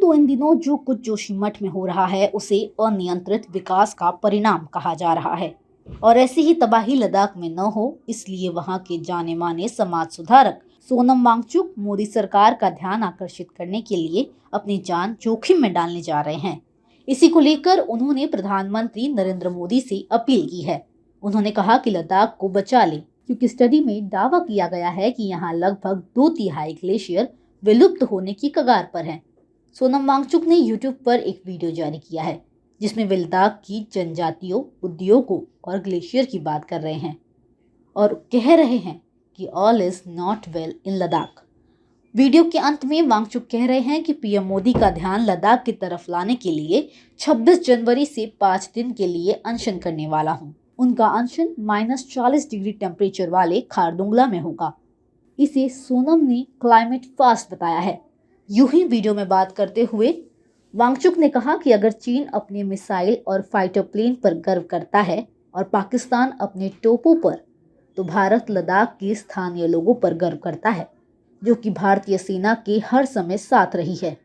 तो इन दिनों जो कुछ जोशीमठ में हो रहा है उसे अनियंत्रित विकास का परिणाम कहा जा रहा है और ऐसी ही तबाही लद्दाख में न हो, इसलिए वहां के जाने माने समाज सुधारक सोनम वांगचुक मोदी सरकार का ध्यान आकर्षित करने के लिए अपनी जान जोखिम में डालने जा रहे हैं। इसी को लेकर उन्होंने प्रधानमंत्री नरेंद्र मोदी से अपील की है। उन्होंने कहा कि लद्दाख को बचा ले, क्योंकि स्टडी में दावा किया गया है कि यहाँ लगभग 2/3 ग्लेशियर विलुप्त होने की कगार पर हैं। सोनम वांगचुक ने यूट्यूब पर एक वीडियो जारी किया है जिसमें वे लद्दाख की जनजातियों, उद्योगों और ग्लेशियर की बात कर रहे हैं और कह रहे हैं कि all is not well in Ladakh. Video के अंत में वांगचुक कह रहे हैं कि पीएम मोदी का ध्यान लद्दाख की तरफ लाने के लिए 26 जनवरी से 5 दिन के लिए अनशन करने वाला हूं। उनका अनशन -40 डिग्री टेम्परेचर वाले खारदुंगला में होगा। इसे सोनम ने क्लाइमेट फास्ट बताया है। यूं ही वीडियो में बात करते हुए वांगचुक ने कहा कि अगर चीन अपने मिसाइल और फाइटर प्लेन पर गर्व करता है और पाकिस्तान अपने टोपों पर, तो भारत लद्दाख के स्थानीय लोगों पर गर्व करता है, जो कि भारतीय सेना के हर समय साथ रही है।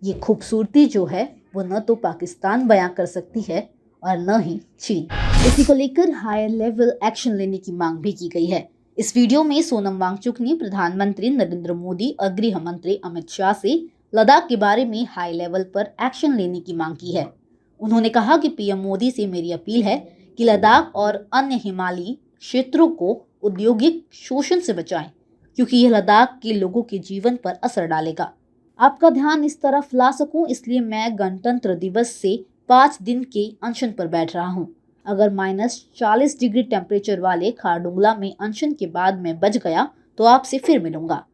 ये खूबसूरती जो है वो न तो पाकिस्तान बयां कर सकती है और न ही चीन। इसी को लेकर हायर लेवल एक्शन लेने की मांग भी की गई है। इस वीडियो में सोनम वांगचुक ने प्रधानमंत्री नरेंद्र मोदी और गृह मंत्री अमित शाह से लद्दाख के बारे में हाई लेवल पर एक्शन लेने की मांग की है। उन्होंने कहा कि पीएम मोदी से मेरी अपील है कि लद्दाख और अन्य हिमालयी क्षेत्रों को औद्योगिक शोषण से बचाएं, क्योंकि यह लद्दाख के लोगों के जीवन पर असर डालेगा। आपका ध्यान इस तरफ ला सकूं, इसलिए मैं गणतंत्र दिवस से 5 दिन के अनशन पर बैठ रहा हूं। अगर -40 डिग्री टेम्परेचर वाले खारदुंगला में अनशन के बाद मैं बच गया तो आपसे फिर मिलूंगा।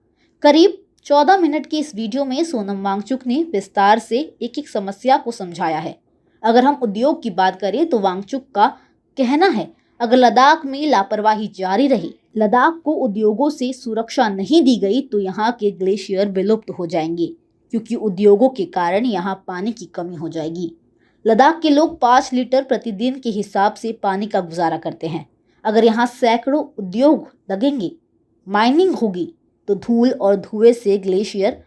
करीब 14 मिनट की इस वीडियो में सोनम वांगचुक ने विस्तार से एक एक समस्या को समझाया है। अगर हम उद्योग की बात करें तो वांगचुक का कहना है, अगर लद्दाख में लापरवाही जारी रही, लद्दाख को उद्योगों से सुरक्षा नहीं दी गई, तो यहाँ के ग्लेशियर विलुप्त हो जाएंगे, क्योंकि उद्योगों के कारण यहाँ पानी की कमी हो जाएगी। लद्दाख के लोग 5 लीटर प्रतिदिन के हिसाब से पानी का गुजारा करते हैं। अगर यहाँ सैकड़ों उद्योग लगेंगे, माइनिंग होगी, तो धूल और धुएं से ग्लेशियर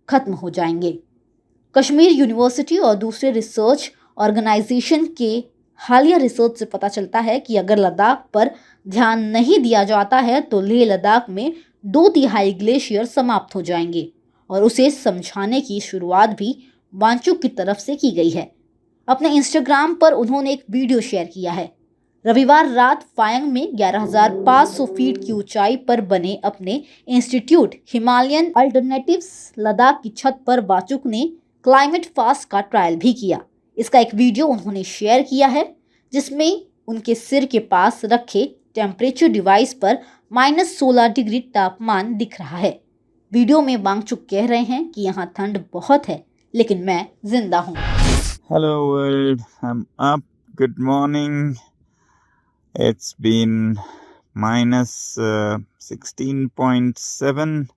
खत्म हो जाएंगे। कश्मीर यूनिवर्सिटी और दूसरे रिसर्च ऑर्गेनाइजेशन के हालिया रिसर्च से पता चलता है कि अगर लद्दाख पर ध्यान नहीं दिया जाता है तो लेह लद्दाख में 2/3 ग्लेशियर समाप्त हो जाएंगे, और उसे समझाने की शुरुआत भी वांगचुक की तरफ से की गई है। अपने इंस्टाग्राम पर उन्होंने एक वीडियो शेयर किया है। रविवार रात फायंग में 11,500 फीट की ऊंचाई पर बने अपने इंस्टीट्यूट हिमालयन अल्टरनेटिव्स लद्दाख की छत पर वांगचुक ने क्लाइमेट फास्ट का ट्रायल भी किया। इसका एक वीडियो उन्होंने शेयर किया है जिसमें उनके सिर के पास रखे टेम्परेचर डिवाइस पर -16 डिग्री तापमान दिख रहा है। वीडियो में वांगचुक कह रहे हैं कि यहाँ ठंड बहुत है, लेकिन मैं जिंदा हूँ। Hello world, I'm up. Good morning. It's been -16.7,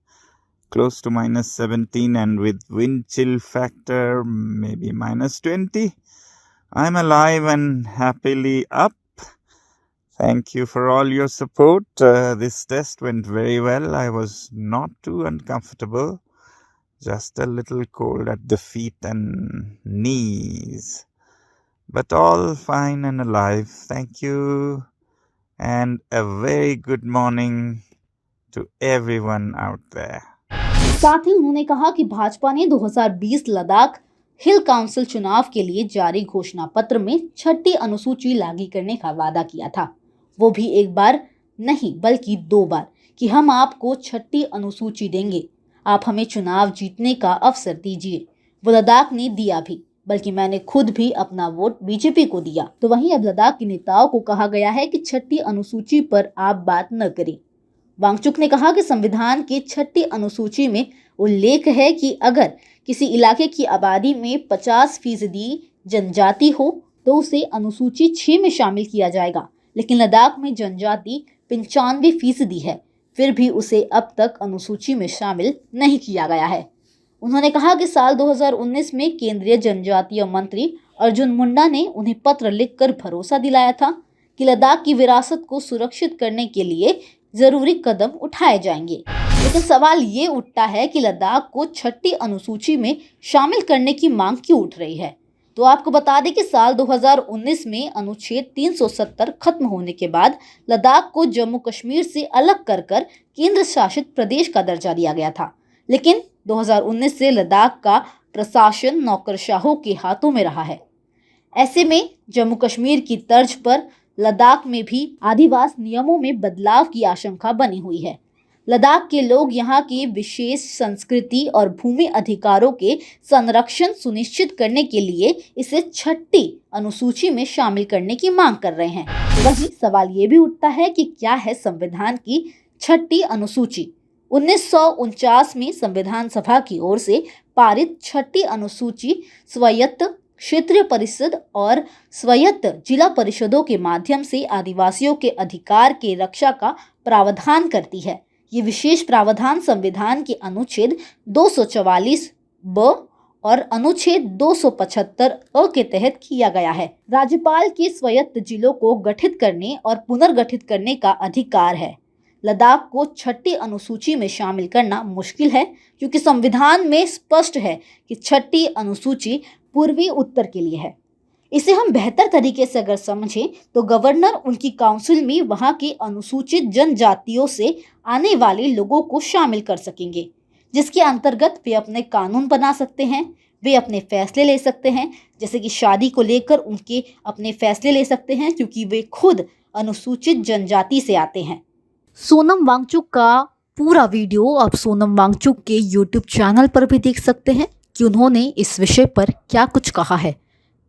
close to -17, and with wind chill factor maybe -20. I'm alive and happily up. Thank you for all your support. This test went very well. I was not too uncomfortable. Just a little cold at the feet and knees. But all fine and alive. Thank you. And a very good morning to everyone out there. साथ ही उन्होंने कहा कि भाजपा ने 2020 लद्दाख हिल council चुनाव के लिए जारी घोषणा पत्र में 6ठी अनुसूची लागू करने का वादा किया था। वो भी एक बार नहीं बल्कि 2 बार, कि हम आपको 6ठी अनुसूची देंगे, आप हमें चुनाव जीतने का अवसर दीजिए। वो लद्दाख ने दिया भी, बल्कि मैंने खुद भी अपना वोट बीजेपी को दिया। तो वहीं अब लद्दाख के नेताओं को कहा गया है कि 6ठी अनुसूची पर आप बात न करें। वांगचुक ने कहा कि संविधान की 6ठी अनुसूची में उल्लेख है कि अगर किसी इलाके की आबादी में 50% जनजाति हो तो उसे अनुसूची 6 में शामिल किया जाएगा, लेकिन लद्दाख में जनजाति 95% है, फिर भी उसे अब तक अनुसूची में शामिल नहीं किया गया है। उन्होंने कहा कि साल 2019 में केंद्रीय जनजातीय मंत्री अर्जुन मुंडा ने उन्हें पत्र लिखकर भरोसा दिलाया था कि लद्दाख की विरासत को सुरक्षित करने के लिए जरूरी कदम उठाए जाएंगे। लेकिन सवाल ये उठता है कि लद्दाख को छठी अनुसूची में शामिल करने की मांग क्यों उठ रही है। तो आपको बता दें कि साल 2019 में अनुच्छेद 370 खत्म होने के बाद लद्दाख को जम्मू कश्मीर से अलग कर केंद्र शासित प्रदेश का दर्जा दिया गया था। लेकिन 2019 से लद्दाख का प्रशासन नौकरशाहों के हाथों में रहा है। ऐसे में जम्मू कश्मीर की तर्ज पर लद्दाख में भी आदिवासी नियमों में बदलाव की आशंका बनी हुई है। लद्दाख के लोग यहाँ की विशेष संस्कृति और भूमि अधिकारों के संरक्षण सुनिश्चित करने के लिए इसे छठी अनुसूची में शामिल करने की मांग कर रहे हैं। वहीं सवाल ये भी उठता है कि क्या है संविधान की छठी अनुसूची। 1949 में संविधान सभा की ओर से पारित छठी अनुसूची स्वायत्त क्षेत्रीय परिषद और स्वायत्त जिला परिषदों के माध्यम से आदिवासियों के अधिकार के रक्षा का प्रावधान करती है। ये विशेष प्रावधान संविधान के अनुच्छेद 244 ब और अनुच्छेद 275 अ के तहत किया गया है। राज्यपाल के स्वायत्त जिलों को गठित करने और पुनर्गठित करने का अधिकार है। लद्दाख को छठी अनुसूची में शामिल करना मुश्किल है क्योंकि संविधान में स्पष्ट है कि छठी अनुसूची पूर्वी उत्तर के लिए है। इसे हम बेहतर तरीके से अगर समझें तो गवर्नर उनकी काउंसिल में वहां के अनुसूचित जनजातियों से आने वाले लोगों को शामिल कर सकेंगे, जिसके अंतर्गत वे अपने कानून बना सकते हैं, वे अपने फैसले ले सकते हैं। जैसे कि शादी को लेकर उनके अपने फैसले ले सकते हैं क्योंकि वे खुद अनुसूचित जनजाति से आते हैं। सोनम वांगचुक का पूरा वीडियो आप सोनम वांगचुक के YouTube चैनल पर भी देख सकते हैं कि उन्होंने इस विषय पर क्या कुछ कहा है।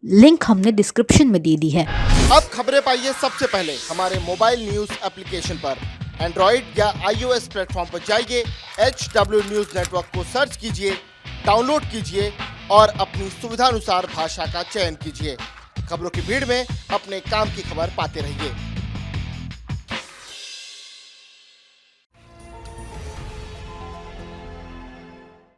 लिंक हमने डिस्क्रिप्शन में दे दी है। अब खबरें पाइए सबसे पहले हमारे मोबाइल न्यूज एप्लीकेशन पर। एंड्रॉइड या iOS प्लेटफॉर्म पर जाइए, HW न्यूज नेटवर्क को सर्च कीजिए, डाउनलोड कीजिए और अपनी सुविधानुसार भाषा का चयन कीजिए। खबरों की भीड़ में अपने काम की खबर पाते रहिए।